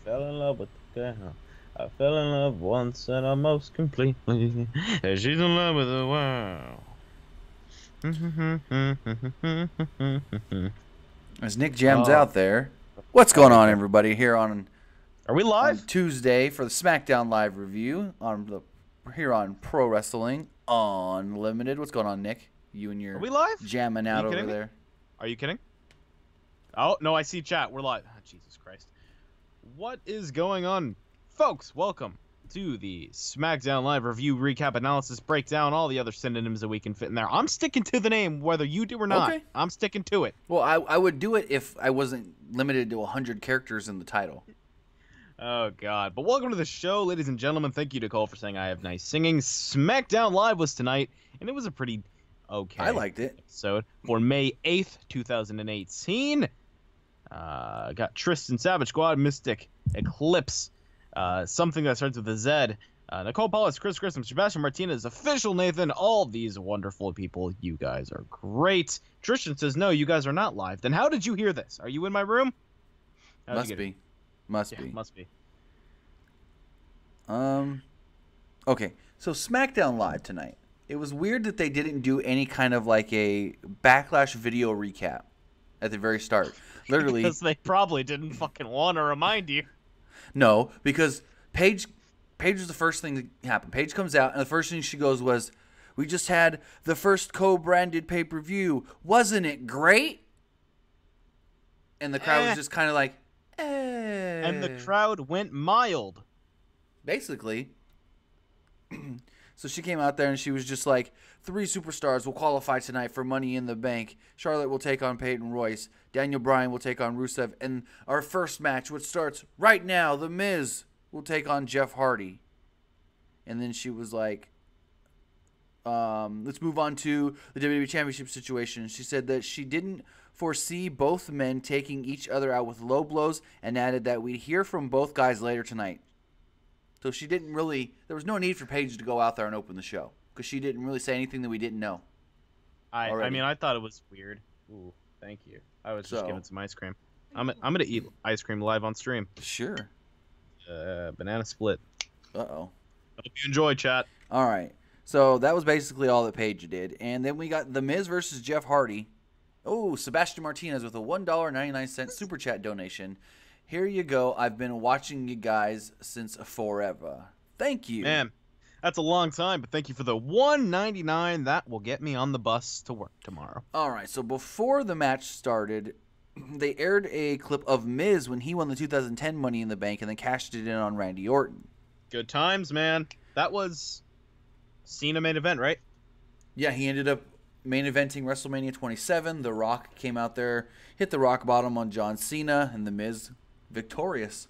fell in love with the girl. I fell in love once and almost completely. And she's in love with the world. As Nick jams Oh, out there. What's going on, everybody? Here on are we live? Tuesday for the Smackdown live review here on Pro Wrestling Unlimited. What's going on, Nick? You and your Are we live? jamming out over there. Are you kidding? Oh no, I see chat. We're live. Oh, Jesus Christ! What is going on, folks? Welcome to the Smackdown live review, recap, analysis, breakdown, all the other synonyms that we can fit in there. I'm sticking to the name, whether you do or not. Okay. I'm sticking to it. Well, I would do it if I wasn't limited to 100 characters in the title. Oh, God. But welcome to the show, ladies and gentlemen. Thank you to Cole for saying I have nice singing. Smackdown Live was tonight, and it was a pretty okay I liked it. episode for May 8th, 2018. Got Tristan Savage Squad, Mystic, Eclipse, something that starts with a Z, Nicole Paulus, Chris Grissom, Sebastian Martinez, Official Nathan, all these wonderful people. You guys are great. Tristan says, no, you guys are not live. Then how did you hear this? Are you in my room? Must be. Must be. Okay, so SmackDown Live tonight. It was weird that they didn't do any kind of like a Backlash video recap at the very start. Literally, because they probably didn't fucking want to remind you. No, because Paige was the first thing that happened. Paige comes out, and the first thing she goes was, "We just had the first co-branded pay-per-view. Wasn't it great?" And the crowd was just kind of like, eh. And the crowd went mild. Basically. So she came out there and she was just like, 3 superstars will qualify tonight for Money in the Bank. Charlotte will take on Peyton Royce. Daniel Bryan will take on Rusev. And our first match, which starts right now, The Miz will take on Jeff Hardy. And then she was like, let's move on to the WWE Championship situation. She said that she didn't foresee both men taking each other out with low blows and added that we'd hear from both guys later tonight. So she didn't really, there was no need for Paige to go out there and open the show because she didn't really say anything that we didn't know. I mean, I thought it was weird. Ooh, thank you. I was just giving some ice cream. I'm gonna eat ice cream live on stream. Sure. Banana split. Uh-oh. Hope you enjoy, chat. All right. So that was basically all that Paige did. And then we got The Miz versus Jeff Hardy. Oh, Sebastian Martinez with a $1.99 super chat donation. Here you go. I've been watching you guys since forever. Thank you. Man, that's a long time, but thank you for the $1.99. That will get me on the bus to work tomorrow. All right, so before the match started, they aired a clip of Miz when he won the 2010 Money in the Bank and then cashed it in on Randy Orton. Good times, man. That was Cena main event, right? Yeah, he ended up main eventing WrestleMania 27. The Rock came out there, hit the rock bottom on John Cena, and The Miz victorious.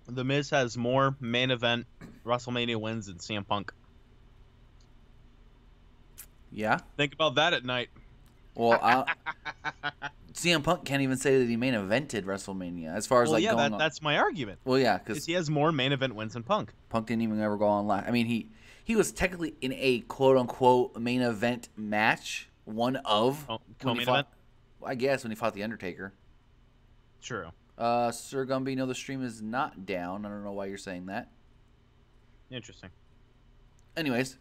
The Miz has more main event WrestleMania wins than CM Punk. Yeah? Think about that at night. Well, CM Punk can't even say that he main evented WrestleMania as far as going on. That's my argument. Well, yeah, because he has more main event wins than Punk. Punk didn't even ever go on live. I mean, he was technically in a quote-unquote main event match, one of. Co-main event? I guess when he fought The Undertaker. True. Sir Gumby, no, the stream is not down. I don't know why you're saying that. Interesting. Anyways.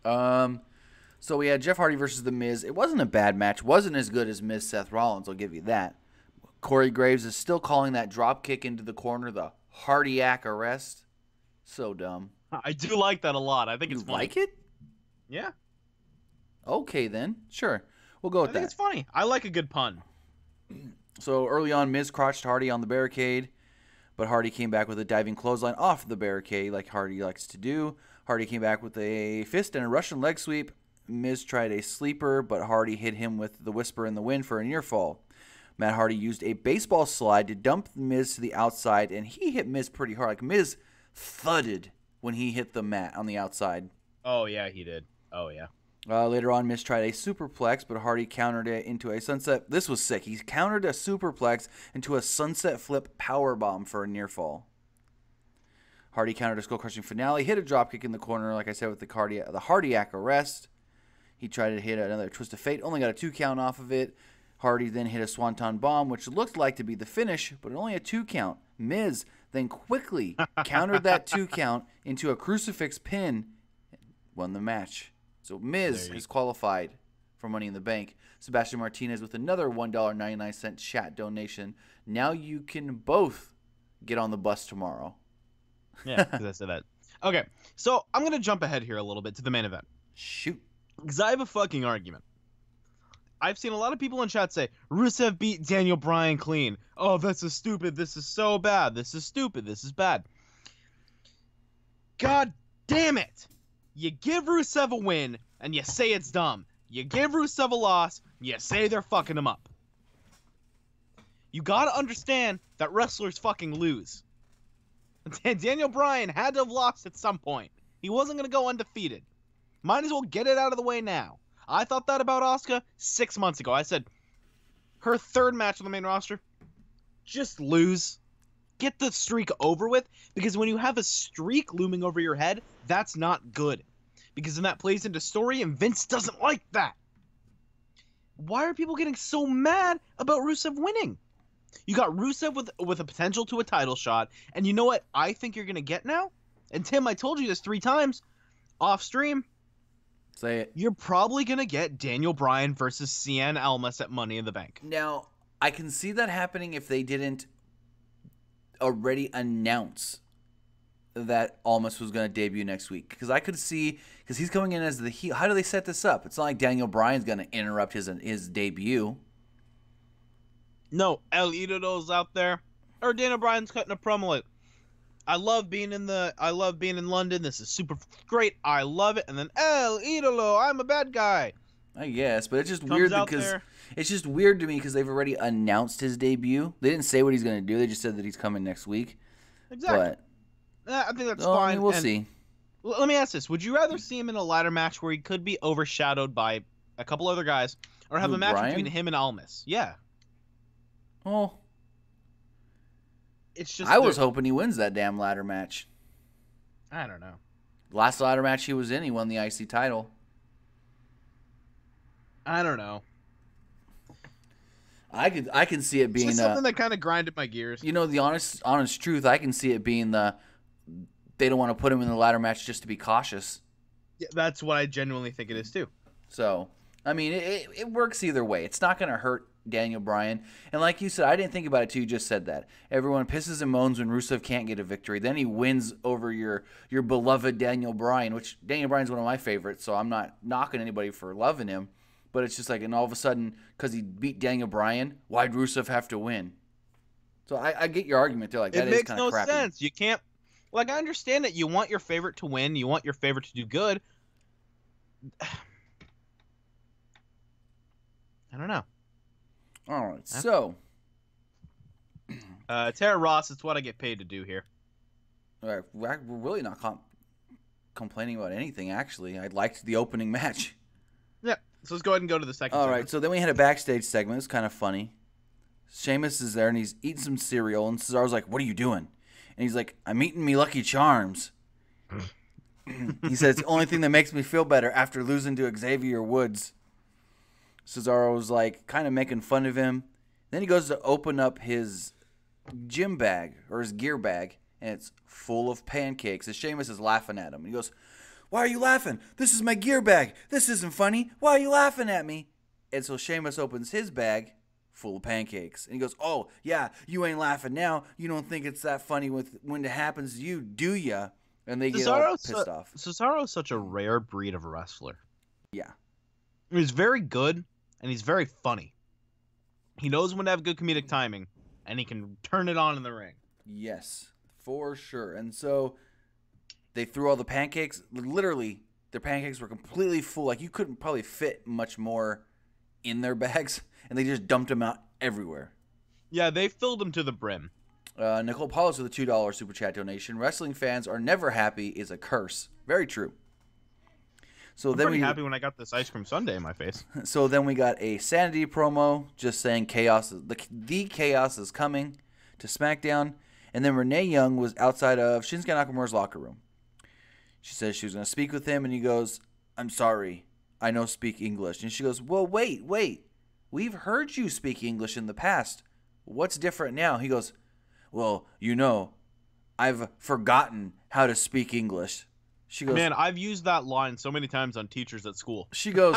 So we had Jeff Hardy versus The Miz. It wasn't a bad match. Wasn't as good as Miz Seth Rollins, I'll give you that. Corey Graves is still calling that drop kick into the corner the Hardiac arrest. So dumb. I do like that a lot. I think it's funny. You like it? Yeah. Okay, then. Sure. We'll go with that. I think it's funny. I like a good pun. So early on, Miz crotched Hardy on the barricade, but Hardy came back with a diving clothesline off the barricade like Hardy likes to do. Hardy came back with a fist and a Russian leg sweep. Miz tried a sleeper, but Hardy hit him with the Whisper in the Wind for a near fall. Matt Hardy used a baseball slide to dump Miz to the outside, and he hit Miz pretty hard. Like, Miz thudded when he hit the mat on the outside. Oh, yeah, he did. Oh, yeah. Later on, Miz tried a superplex, but Hardy countered it into a sunset. This was sick. He countered a superplex into a sunset flip powerbomb for a near fall. Hardy countered a skull-crushing finale, hit a dropkick in the corner, like I said, with the Hardiac arrest. He tried to hit another twist of fate, only got a 2 count off of it. Hardy then hit a Swanton Bomb, which looked like to be the finish, but only a 2 count. Miz then quickly countered that 2 count into a crucifix pin and won the match. So Miz is qualified for Money in the Bank. Sebastian Martinez with another $1.99 chat donation. Now you can both get on the bus tomorrow. Yeah, because I said that. Okay, so I'm going to jump ahead here a little bit to the main event. Shoot. Because I have a fucking argument. I've seen a lot of people in chat say, Rusev beat Daniel Bryan clean. Oh, this is stupid. This is so bad. This is stupid. This is bad. God damn it. You give Rusev a win, and you say it's dumb. You give Rusev a loss, you say they're fucking him up. You gotta understand that wrestlers fucking lose. Daniel Bryan had to have lost at some point. He wasn't gonna go undefeated. Might as well get it out of the way now. I thought that about Asuka 6 months ago. I said, her third match on the main roster, just lose. Get the streak over with, because when you have a streak looming over your head, that's not good. Because then that plays into story, and Vince doesn't like that. Why are people getting so mad about Rusev winning? You got Rusev with a potential to a title shot, and you know what I think you're going to get now? And Tim, I told you this 3 times off stream. Say it. You're probably going to get Daniel Bryan versus Cien Almas at Money in the Bank. Now, I can see that happening if they didn't already announce that Almas was going to debut next week. Because I could see, because he's coming in as the heel. How do they set this up? It's not like Daniel Bryan's going to interrupt his debut. No, El Idolo's out there. Or Daniel Bryan's cutting a promo like, I love being in London. This is super great. I love it. And then El Idolo, I'm a bad guy. I guess, but it's just Comes weird out because there. it's just weird to me because they've already announced his debut. They didn't say what he's going to do. They just said that he's coming next week. Exactly. But I think that's fine. I mean, we'll And see. let me ask this. Would you rather see him in a ladder match where he could be overshadowed by a couple other guys, or have Who, a match Bryan? between him and Almas? Yeah. Well, It's just I was hoping he wins that damn ladder match. I don't know. Last ladder match he was in, he won the IC title. I don't know. I can see it It's being just something that kind of grinded my gears. you know, the honest truth. I can see it being they don't want to put him in the ladder match just to be cautious. Yeah, that's what I genuinely think it is too. So I mean, it works either way. It's not going to hurt Daniel Bryan. And like you said, I didn't think about it till you just said that. Everyone pisses and moans when Rusev can't get a victory. Then he wins over your beloved Daniel Bryan, which Daniel Bryan's one of my favorites, so I'm not knocking anybody for loving him. But it's just like, and all of a sudden, because he beat Daniel Bryan, why'd Rusev have to win? So I get your argument there. Like, that It is makes kind of no crappy. sense. You can't. Like, I understand that you want your favorite to win. You want your favorite to do good. I don't know. All right, so Tara Ross, it's what I get paid to do here. we're really not complaining about anything, actually. I liked the opening match. Yeah. So let's go ahead and go to the second. All segment. right, so then we had a backstage segment. It's kind of funny. Sheamus is there, and he's eating some cereal, and Cesaro's like, "What are you doing?" And he's like, "I'm eating me Lucky Charms." He says, "It's the only thing that makes me feel better after losing to Xavier Woods." Cesaro's like kind of making fun of him. Then he goes to open up his gym bag or his gear bag, and it's full of pancakes. And Sheamus is laughing at him. He goes, "Why are you laughing? This is my gear bag. This isn't funny. Why are you laughing at me?" And so Sheamus opens his bag full of pancakes. And he goes, "Oh, yeah, you ain't laughing now. You don't think it's that funny when it happens to you, do ya?" And they get all pissed off. Cesaro's such a rare breed of wrestler. Yeah. He's very good, and he's very funny. He knows when to have good comedic timing, and he can turn it on in the ring. Yes, for sure. And so they threw all the pancakes. Literally, their pancakes were completely full. Like, you couldn't probably fit much more in their bags, and they just dumped them out everywhere. Yeah, they filled him to the brim. Nicole Paulus with a $2 super chat donation. Wrestling fans are never happy is a curse. Very true. So I'm then pretty happy when I got this ice cream sundae in my face. So then we got a Sanity promo just saying the chaos is coming to SmackDown. And then Renee Young was outside of Shinsuke Nakamura's locker room. She says she was going to speak with him, and he goes, "I'm sorry, I don't speak English." And she goes, "Well, wait. we've heard you speak English in the past. What's different now? He goes, well, I've forgotten how to speak English. She goes, Man, I've used that line so many times on teachers at school. she goes,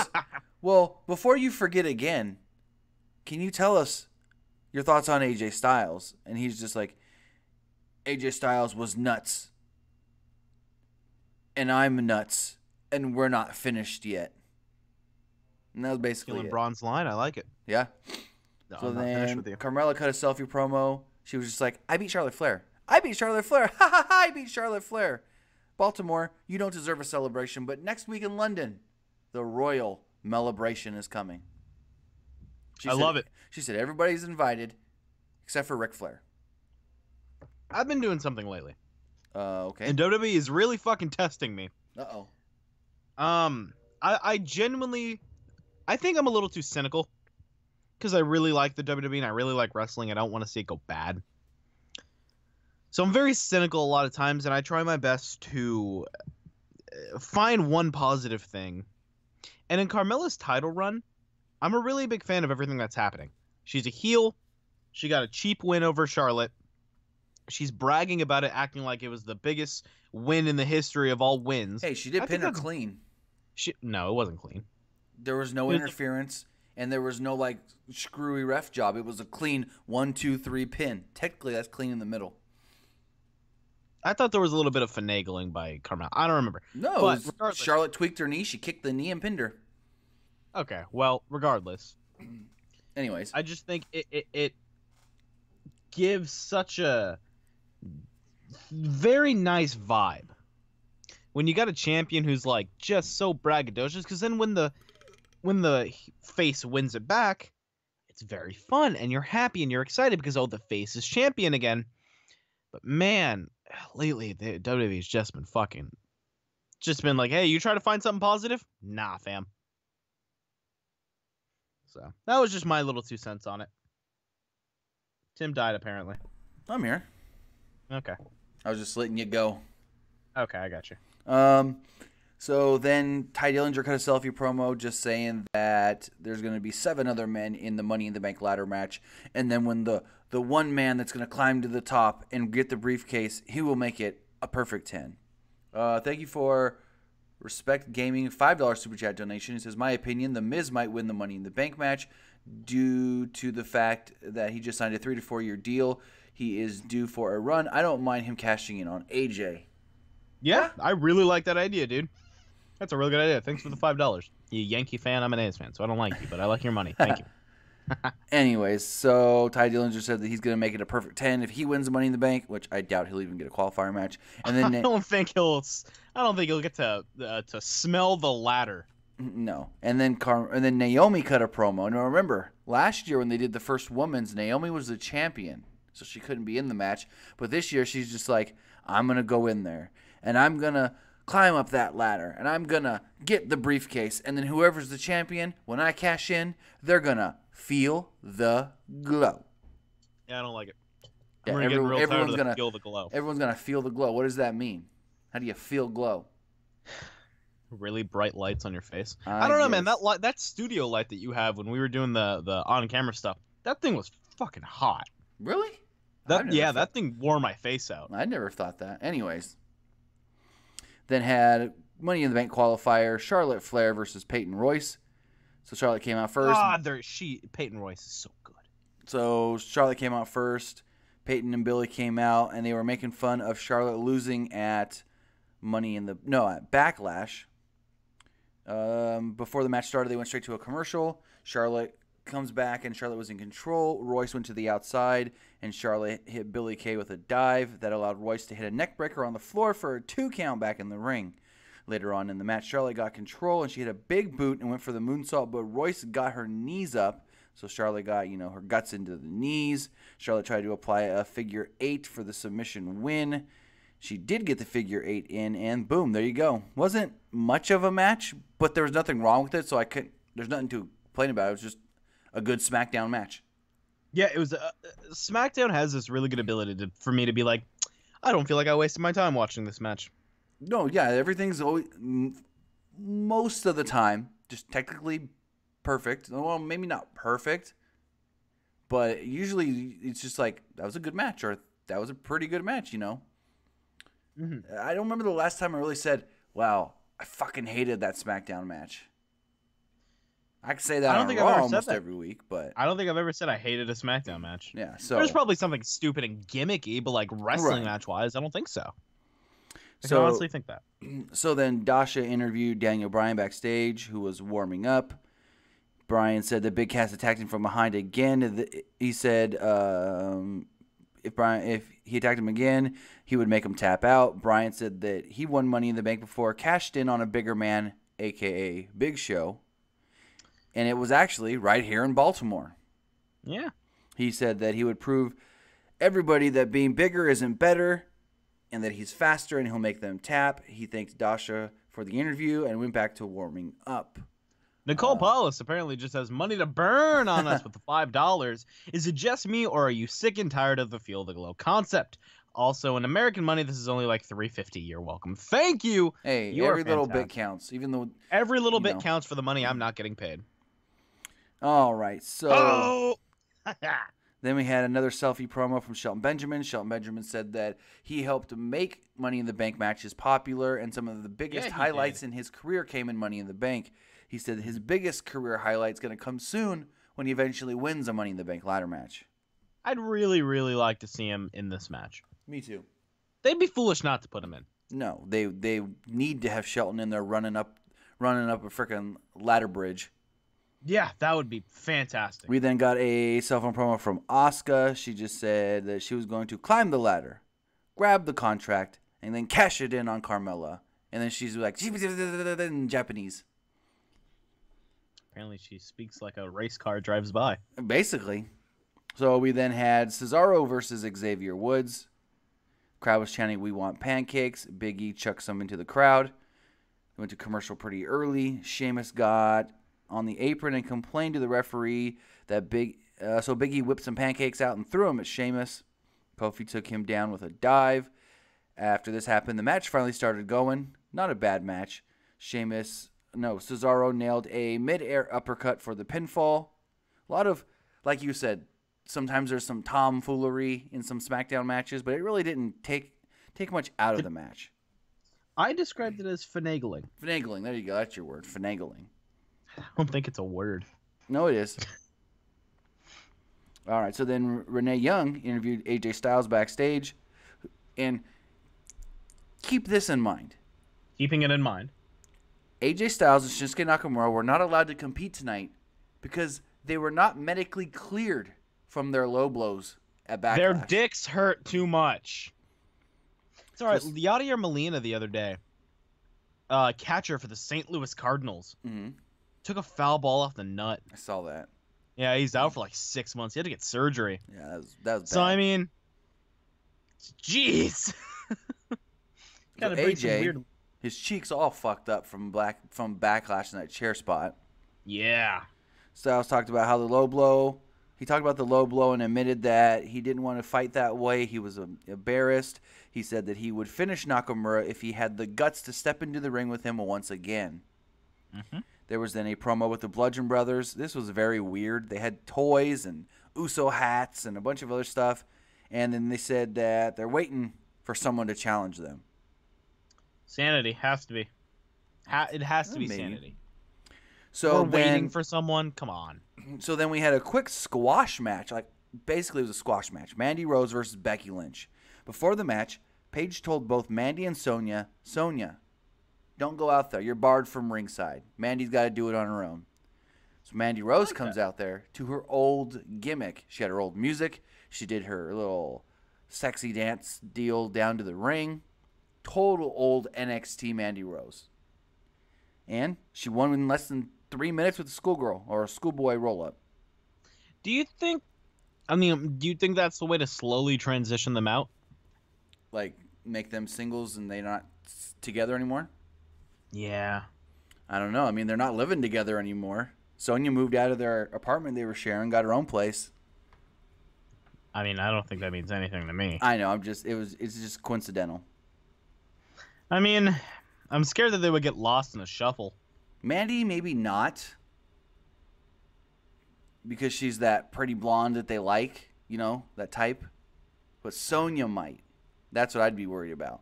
well, before you forget again, can you tell us your thoughts on AJ Styles? And he's just like, AJ Styles was nuts. And I'm nuts. And we're not finished yet. And that was basically Stealing it. Braun's line, I like it. Yeah. No, So I'm not finished then with you. Carmella cut a selfie promo. She was just like, I beat Charlotte Flair. I beat Charlotte Flair. Ha ha ha, I beat Charlotte Flair. Baltimore, you don't deserve a celebration, but next week in London, the Royal Melibration is coming. I love it. She said everybody's invited except for Ric Flair. I've been doing something lately. Okay. And WWE is really fucking testing me. Uh-oh. I genuinely, I think I'm a little too cynical because I really like the WWE and I really like wrestling. I don't want to see it go bad. So I'm very cynical a lot of times, and I try my best to find one positive thing. And in Carmella's title run, I'm a really big fan of everything that's happening. She's a heel. She got a cheap win over Charlotte. She's bragging about it, acting like it was the biggest win in the history of all wins. Hey, she did pin her clean. No, it wasn't clean. There was no interference, and there was no, like, screwy ref job. It was a clean 1, 2, 3 pin. Technically, that's clean in the middle. I thought there was a little bit of finagling by Carmella. I don't remember. No, but regardless, Charlotte tweaked her knee. She kicked the knee and pinned her. Okay, well, regardless. Anyways. I just think it gives such a very nice vibe when you got a champion who's like just so braggadocious, because then when the face wins it back, it's very fun and you're happy and you're excited because, oh, the face is champion again. But man, lately the WWE's just been like, hey, you try to find something positive? Nah, fam. So that was just my little 2 cents on it. Tim died apparently. I'm here. Okay. I was just letting you go. Okay, I got you. So then Ty Dillinger cut a selfie promo just saying that there's going to be 7 other men in the Money in the Bank ladder match. And then when the one man that's going to climb to the top and get the briefcase, he will make it a perfect 10. Thank you for Respect Gaming, $5 Super Chat donation. It says, my opinion, The Miz might win the Money in the Bank match due to the fact that he just signed a 3 to 4 year deal. He is due for a run. I don't mind him cashing in on AJ. Yeah, I really like that idea, dude. That's a really good idea. Thanks for the $5. You Yankee fan, I'm an A's fan, so I don't like you, but I like your money. Thank you. Anyways, so Ty Dillinger said that he's going to make it a perfect 10 if he wins the Money in the Bank, which I doubt he'll even get a qualifier match. And then I don't think he'll get to smell the ladder. No. And then Naomi cut a promo. Now remember, last year when they did the first women's, Naomi was the champion, so she couldn't be in the match. But this year she's just like, I'm going to go in there and I'm going to climb up that ladder and I'm going to get the briefcase, and then whoever's the champion, when I cash in, they're going to feel the glow. Yeah, I don't like it. Yeah, Everyone's gonna feel the glow. Everyone's going to feel the glow. What does that mean? How do you feel glow? Really bright lights on your face. I don't know, man. That studio light that you have when we were doing the on-camera stuff, that thing was fucking hot. Really? That thing wore my face out. I never thought that. Anyways. Then had Money in the Bank qualifier, Charlotte Flair versus Peyton Royce. So Charlotte came out first. Peyton Royce is so good. So Charlotte came out first. Peyton and Billy came out, and they were making fun of Charlotte losing at Backlash. Before the match started, they went straight to a commercial. Charlotte comes back, and Charlotte was in control. Royce went to the outside, and Charlotte hit Billy Kay with a dive that allowed Royce to hit a neck breaker on the floor for a 2 count back in the ring. Later on in the match, Charlotte got control, and she hit a big boot and went for the moonsault, but Royce got her knees up, so Charlotte got, her guts into the knees. Charlotte tried to apply a figure 8 for the submission win. She did get the figure 8 in, and boom, there you go. Wasn't much of a match, but there was nothing wrong with it, so there's nothing to complain about. It was just a good SmackDown match. Yeah, it was. SmackDown has this really good ability for me to be like, I don't feel like I wasted my time watching this match. No, yeah, everything's always, most of the time, just technically perfect. Well, maybe not perfect, but usually it's just like, that was a good match, or that was a pretty good match, you know? Mm-hmm. I don't remember the last time I really said, wow, I fucking hated that SmackDown match. I can say that I don't on think Raw I've ever said almost that. every week, but I don't think I've ever said I hated a SmackDown match. yeah, so There's probably something stupid and gimmicky, but like wrestling Right. match wise, I don't think so. I can So, honestly think that. so then Dasha interviewed Daniel Bryan backstage, who was warming up. Bryan said that Big Cass attacked him from behind again. He said if he attacked him again, he would make him tap out. Bryan said that he won Money in the Bank before, cashed in on a bigger man, a.k.a. Big Show. And it was actually right here in Baltimore. Yeah. He said that he would prove everybody that being bigger isn't better and that he's faster and he'll make them tap. He thanked Dasha for the interview and went back to warming up. Nicole Paulus apparently just has money to burn on us with the $5. Is it just me, or are you sick and tired of the Feel the Glow concept? Also, in American money, this is only like $3.50. You're welcome. Thank you. Hey, You every are little bit fantastic. counts, even though Every little you bit know. counts for the money I'm not getting paid. All right, so Oh! then we had another selfie promo from Shelton Benjamin. Shelton Benjamin said that he helped make Money in the Bank matches popular, and some of the biggest Yeah, he highlights did. in his career came in Money in the Bank. He said his biggest career highlight is going to come soon when he eventually wins a Money in the Bank ladder match. I'd really, really like to see him in this match. Me too. They'd be foolish not to put him in. No, they need to have Shelton in there running up a freaking ladder bridge. Yeah, that would be fantastic. We then got a cell phone promo from Asuka. She just said that she was going to climb the ladder, grab the contract, and then cash it in on Carmella. And then she's like, in Japanese. Apparently she speaks like a race car drives by. Basically. So we then had Cesaro versus Xavier Woods. Crowd was chanting, "We want pancakes." Big E chucked some into the crowd. Went to commercial pretty early. Sheamus got on the apron and complained to the referee that Big E whipped some pancakes out and threw them at Sheamus. Kofi took him down with a dive. After this happened, the match finally started going. Not a bad match. Cesaro nailed a mid-air uppercut for the pinfall. A lot of, like you said, sometimes there's some tomfoolery in some SmackDown matches, but it really didn't take much out of the match. I described it as finagling. Finagling, there you go. That's your word, finagling. I don't think it's a word. No, it is. All right, so then Renee Young interviewed AJ Styles backstage. And keep this in mind. Keeping it in mind. AJ Styles and Shinsuke Nakamura were not allowed to compete tonight because they were not medically cleared from their low blows at Backlash. Their dicks hurt too much. It's all right. Yadier Molina the other day, catcher for the St. Louis Cardinals, took a foul ball off the nut. I saw that. Yeah, he's out for like 6 months. He had to get surgery. Yeah, that was bad. So, I mean, jeez. So AJ, his cheeks all fucked up from Backlash in that chair spot. Yeah. Styles talked about how the low blow. He talked about the low blow and admitted that he didn't want to fight that way. He was embarrassed. He said that he would finish Nakamura if he had the guts to step into the ring with him once again. Mm-hmm. There was then a promo with the Bludgeon Brothers. This was very weird. They had toys and Uso hats and a bunch of other stuff. And then they said that they're waiting for someone to challenge them. Sanity has to be. It has to be Maybe. sanity. So We're waiting for someone. Come on. So then we had a quick squash match. Basically, it was a squash match. Mandy Rose versus Becky Lynch. Before the match, Paige told both Mandy and Sonya, don't go out there. You're barred from ringside. Mandy's got to do it on her own. So Mandy Rose comes out there to her old gimmick. She had her old music. She did her little sexy dance deal down to the ring. Total old NXT Mandy Rose. And she won in less than 3 minutes with a schoolgirl or a schoolboy roll-up. Do you think that's the way to slowly transition them out? Like, make them singles and they're not together anymore? Yeah. I don't know. I mean, they're not living together anymore. Sonya moved out of their apartment they were sharing, got her own place. I mean, I don't think that means anything to me. I know. It's just coincidental. I mean, I'm scared that they would get lost in the shuffle. Mandy, maybe not. because she's that pretty blonde that they like, that type. But Sonya might. That's what I'd be worried about.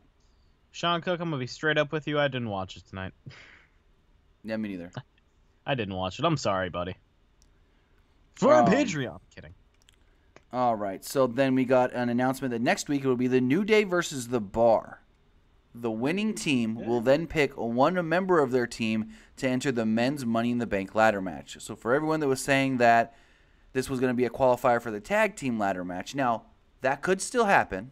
Sean Cook, I'm going to be straight up with you. I didn't watch it tonight. Yeah, me neither. I didn't watch it. I'm sorry, buddy. For a Patreon. Kidding. All right. So then we got an announcement that next week it will be the New Day versus The Bar. The winning team will then pick one member of their team to enter the men's Money in the Bank ladder match. So for everyone that was saying that this was going to be a qualifier for the tag team ladder match, now that could still happen,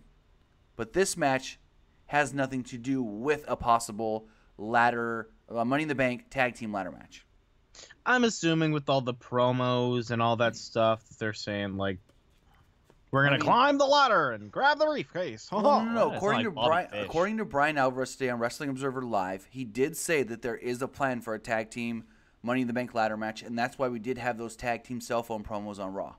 but this match has nothing to do with a possible Money in the Bank tag team ladder match. I'm assuming with all the promos and all that stuff that they're saying, like, we're going to climb the ladder and grab the briefcase. No. According to Brian Alvarez today on Wrestling Observer Live, he did say that there is a plan for a tag team Money in the Bank ladder match, and that's why we did have those tag team cell phone promos on Raw.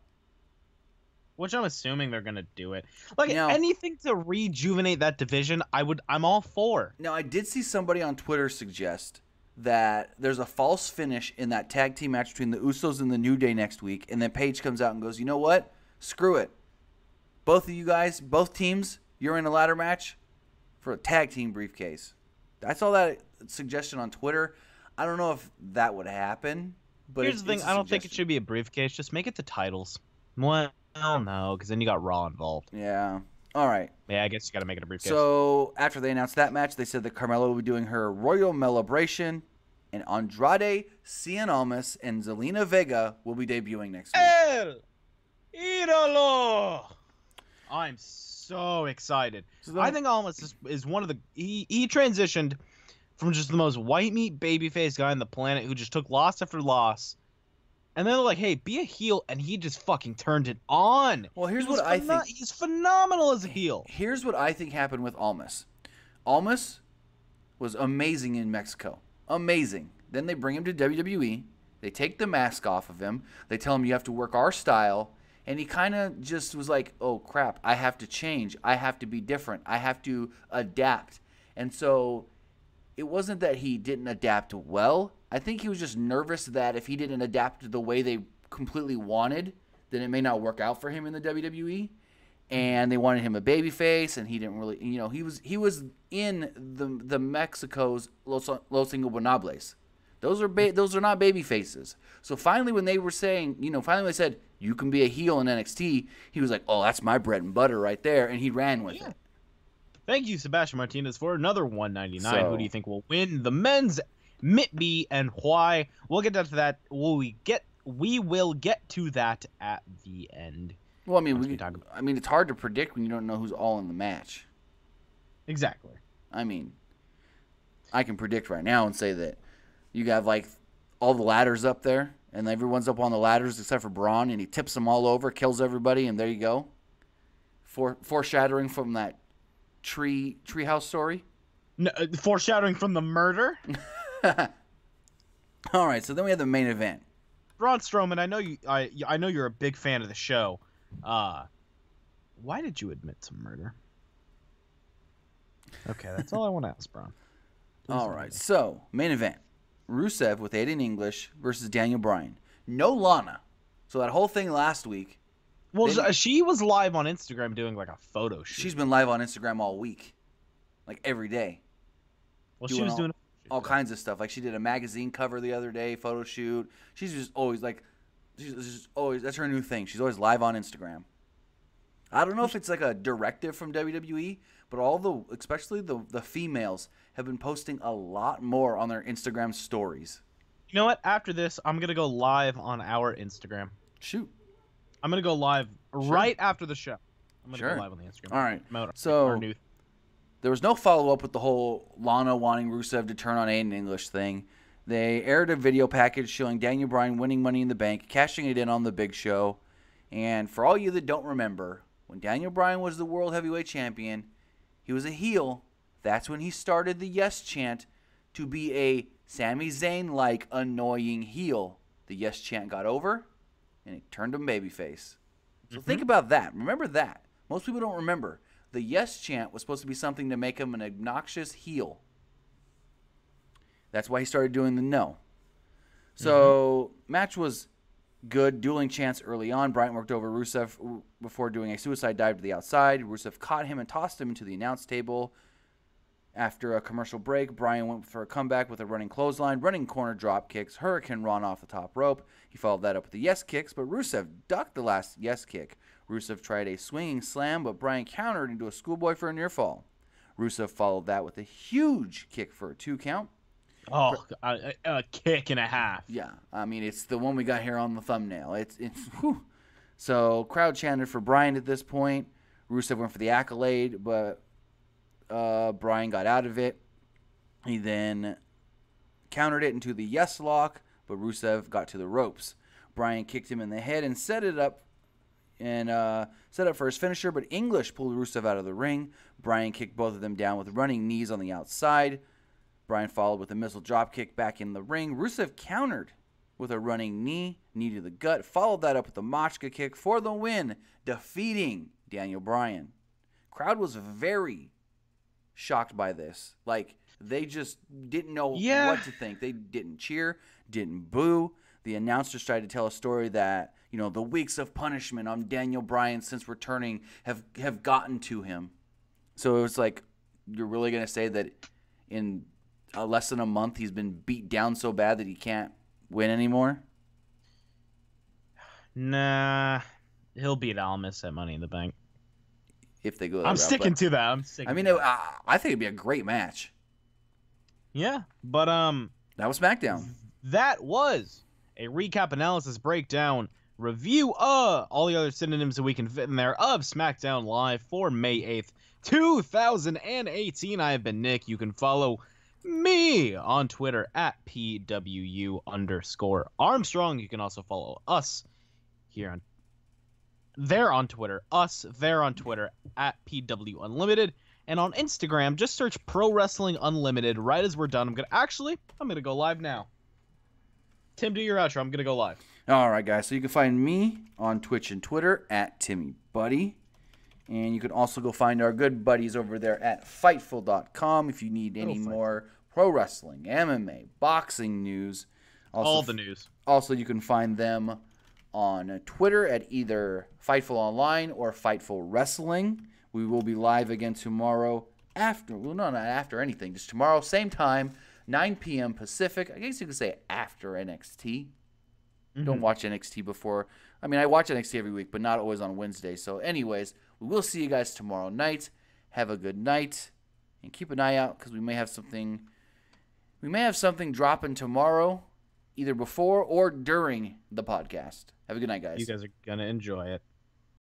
Which I'm assuming they're gonna do it. Like now, anything to rejuvenate that division, I'm all for. Now I did see somebody on Twitter suggest that there's a false finish in that tag team match between the Usos and the New Day next week, and then Paige comes out and goes, "You know what? Screw it. Both of you guys, both teams, you're in a ladder match for a tag team briefcase." I saw that suggestion on Twitter. I don't know if that would happen, but here's the thing: I don't think it should be a briefcase. Just make it the titles. What? Well, no, because then you got Raw involved. Yeah. All right. Yeah, I guess you got to make it a briefcase. So after they announced that match, they said that Carmella will be doing her Royal Celebration, and Andrade Cien Almas and Zelina Vega will be debuting next week. El Ídolo! I'm so excited. I think Almas is one of the... He transitioned from just the most white meat babyface guy on the planet who just took loss after loss. And then they're like, hey, be a heel, and he just fucking turned it on. Well, here's what I think. He's phenomenal as a heel. Here's what I think happened with Almas. Almas was amazing in Mexico. Amazing. Then they bring him to WWE. They take the mask off of him. They tell him you have to work our style. And he kind of just was like, oh, crap, I have to change. I have to be different. I have to adapt. And so it wasn't that he didn't adapt well. I think he was just nervous that if he didn't adapt the way they completely wanted, then it may not work out for him in the WWE. And they wanted him a babyface, and he didn't really, he was in the Mexico's Los Ingobernables. Those are not baby faces. So finally, when they were saying, finally when they said you can be a heel in NXT, he was like, oh, that's my bread and butter right there, and he ran with it. Thank you, Sebastian Martinez, for another $1.99. Who do you think will win the men's Mitby and why? We'll get to that. We will get to that at the end. Well, I mean, it's hard to predict when you don't know who's all in the match. Exactly. I mean, I can predict right now and say that you have like all the ladders up there, and everyone's up on the ladders except for Braun, and he tips them all over, kills everybody, and there you go. Foreshadowing from that treehouse story. No, foreshadowing from the murder. All right, so then we have the main event. Braun Strowman, I know you're a big fan of the show. Why did you admit to murder? Okay, that's all I want to ask, Braun. All right, so main event. Rusev with Aiden English versus Daniel Bryan. No Lana. So that whole thing last week. Well, she was live on Instagram doing like a photo shoot. She's been live on Instagram all week. Like every day. Well, she was doing all kinds of stuff. Like she did a magazine cover the other day, photo shoot. She's just always that's her new thing. She's always live on Instagram. I don't know if it's like a directive from WWE, but especially the females have been posting a lot more on their Instagram stories. You know what? After this, I'm going to go live on our Instagram. Shoot. I'm going to go live right after the show. I'm going to go live on the Instagram. All right. So there was no follow-up with the whole Lana wanting Rusev to turn on Aiden English thing. They aired a video package showing Daniel Bryan winning Money in the Bank, cashing it in on the Big Show. And for all you that don't remember, when Daniel Bryan was the World Heavyweight Champion, he was a heel. That's when he started the Yes chant to be a Sami Zayn-like annoying heel. The Yes chant got over, and it turned him babyface. So think about that. Remember that. Most people don't remember. The Yes chant was supposed to be something to make him an obnoxious heel. That's why he started doing the no. So match was good dueling chance early on. Bryant worked over Rusev before doing a suicide dive to the outside. Rusev caught him and tossed him into the announce table. After a commercial break, Bryant went for a comeback with a running clothesline, running corner drop kicks, Hurricane Run off the top rope. He followed that up with the yes kicks, but Rusev ducked the last yes kick. Rusev tried a swinging slam, but Bryant countered into a schoolboy for a near fall. Rusev followed that with a huge kick for a 2 count. Oh, a kick and a half. Yeah, I mean, it's the one we got here on the thumbnail. It's whew. So crowd chanted for Bryant at this point. Rusev went for the accolade, but Bryan got out of it. He then countered it into the yes lock, but Rusev got to the ropes. Bryan kicked him in the head and set up for his finisher, but English pulled Rusev out of the ring. Bryan kicked both of them down with running knees on the outside. Bryan followed with a missile dropkick back in the ring. Rusev countered with a running knee to the gut, followed that up with a Machka kick for the win, defeating Daniel Bryan. Crowd was very shocked by this. Like, they just didn't know what to think. They didn't cheer, didn't boo. The announcers tried to tell a story that, you know, the weeks of punishment on Daniel Bryan since returning have gotten to him. So it was like, you're really going to say that in less than a month he's been beat down so bad that he can't win anymore? Nah, he'll beat Almas at Money in the Bank. If they go that I'm route, sticking to that. I mean, I think it'd be a great match. Yeah, but that was SmackDown. That was a recap, analysis, breakdown, review, all the other synonyms that we can fit in there of SmackDown Live for May 8th, 2018. I have been Nick. You can follow me on Twitter at PWU_Armstrong. You can also follow us there on Twitter at PWUnlimited. And on Instagram, just search Pro Wrestling Unlimited. Right as we're done, I'm gonna go live now. Tim, do your outro. I'm gonna go live. All right, guys. So you can find me on Twitch and Twitter at TimmyBuddy. And you can also go find our good buddies over there at Fightful.com if you need any more pro wrestling, MMA, boxing news. Also, all the news. Also, you can find them on Twitter at either Fightful Online or Fightful Wrestling. We will be live again tomorrow not after anything, just tomorrow, same time, 9 p.m. Pacific. I guess you could say after NXT. Don't watch NXT before. I mean, I watch NXT every week, but not always on Wednesday. So anyways, we will see you guys tomorrow night. Have a good night, and keep an eye out because we may have something dropping tomorrow, either before or during the podcast. Have a good night, guys. You guys are going to enjoy it.